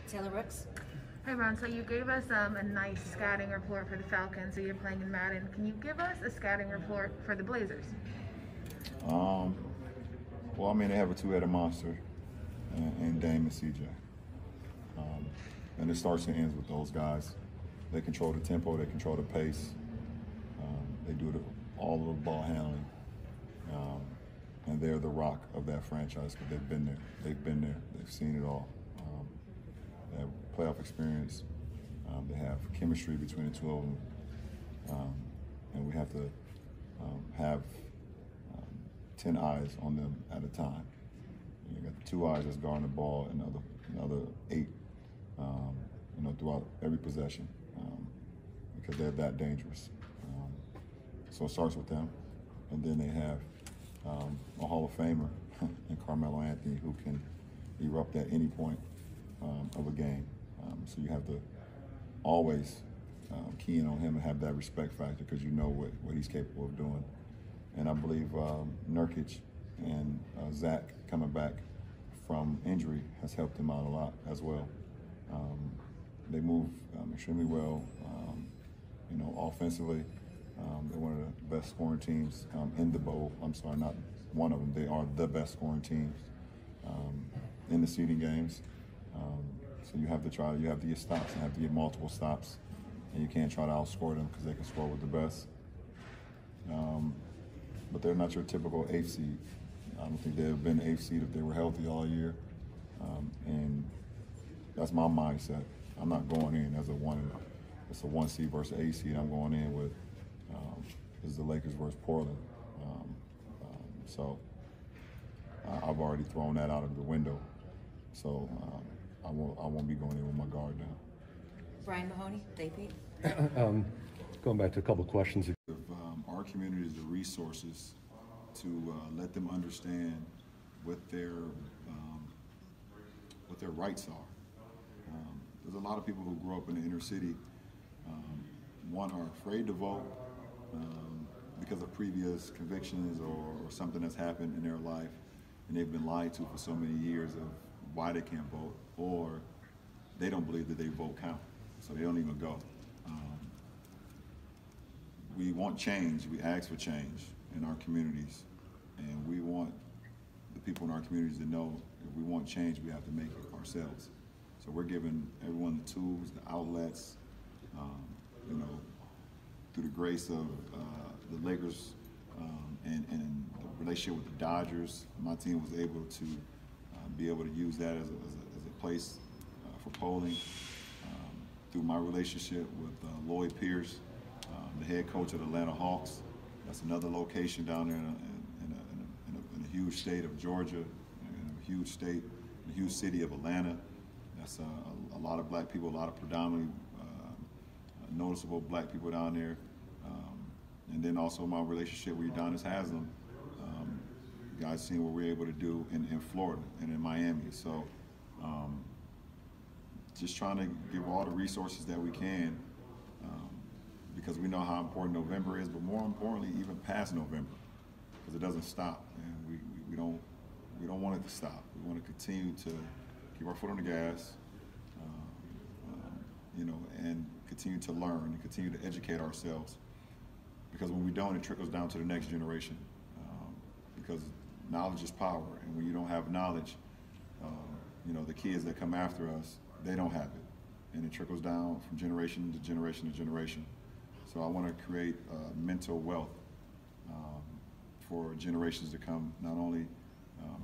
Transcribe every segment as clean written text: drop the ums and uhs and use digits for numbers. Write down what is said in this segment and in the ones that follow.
Taylor Rooks. Hey Ron, so you gave us a nice scouting report for the Falcons, so you're playing in Madden. Can you give us a scouting report for the Blazers? Well, I mean, they have a two-headed monster in Dame and CJ. And it starts and ends with those guys. They control the tempo, they control the pace. They do all of the ball handling. And they're the rock of that franchise because they've been there. They've been there. They've seen it all. They have playoff experience. They have chemistry between the two of them. And we have to have 10 eyes on them at a time. You got 2 eyes that's guarding the ball, and another 8, throughout every possession, because they're that dangerous. So it starts with them, and then they have a Hall of Famer in Carmelo Anthony who can erupt at any point of a game. So you have to always key in on him and have that respect factor because you know what he's capable of doing. And I believe Nurkic and Zach coming back from injury has helped him out a lot as well. They move extremely well, offensively. They're one of the best scoring teams in the bowl. I'm sorry, not one of them. They are the best scoring teams in the seeding games. So you have to get stops and have to get multiple stops. And you can't try to outscore them because they can score with the best. But they're not your typical 8th seed. I don't think they'd have been 8th seed if they were healthy all year. And that's my mindset. I'm not going in as it's a 1 seed versus 8 seed. I'm going in with this is the Lakers versus Portland. So I've already thrown that out of the window. So I won't be going in with my guard down. Brian Mahoney, DP. Going back to a couple of questions. Our community is the resources to let them understand what their rights are. There's a lot of people who grow up in the inner city, one, are afraid to vote because of previous convictions or something that's happened in their life, and they've been lied to for so many years of why they can't vote, or they don't believe that their vote counts, so they don't even go. We want change. We ask for change in our communities, and we want the people in our communities to know if we want change, we have to make it ourselves. So we're giving everyone the tools, the outlets, through the grace of the Lakers and the relationship with the Dodgers. My team was able to be able to use that as a place for polling. Through my relationship with Lloyd Pierce, the head coach of the Atlanta Hawks. That's another location down there in a huge state of Georgia, in a huge state, in a huge city of Atlanta. That's a lot of black people, a lot of predominantly noticeable black people down there. And then also my relationship with Udonis Haslam. You guys seen what we're able to do in Florida and in Miami. So just trying to give all the resources that we can, because we know how important November is, but more importantly, even past November, because it doesn't stop, and we don't want it to stop. We want to continue to keep our foot on the gas, and continue to learn and continue to educate ourselves, because when we don't, it trickles down to the next generation, because knowledge is power, and when you don't have knowledge, the kids that come after us, they don't have it, and it trickles down from generation to generation to generation. So I want to create mental wealth for generations to come, not only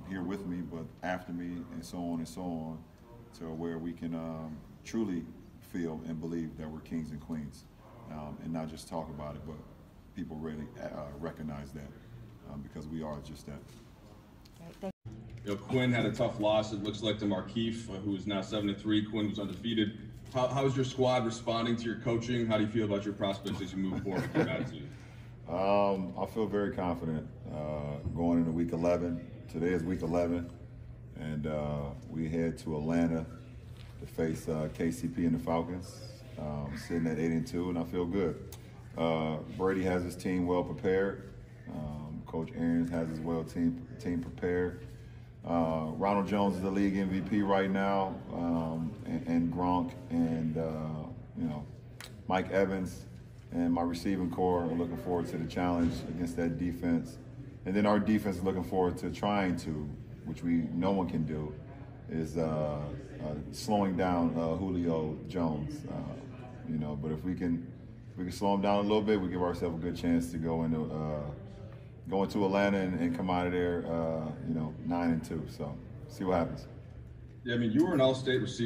here with me, but after me, and so on, to where we can truly feel and believe that we're kings and queens, and not just talk about it, but people really recognize that, because we are just that. Quinn had a tough loss. It looks like to Markieff, who is now 7-3. Quinn was undefeated. How is your squad responding to your coaching? How do you feel about your prospects as you move forward with your attitude? I feel very confident going into week 11. Today is week 11, and we head to Atlanta to face KCP and the Falcons, sitting at 8-2, and I feel good. Brady has his team well prepared. Coach Arians has his team prepared. Ronald Jones is the league MVP right now, and Gronk and Mike Evans and my receiving core are looking forward to the challenge against that defense. And then our defense is looking forward to trying to, which no one can do, is slowing down Julio Jones. But if we can slow him down a little bit, we give ourselves a good chance to go into Atlanta and come out of there, 9-2. So see what happens. Yeah, I mean, you were an all-state receiver.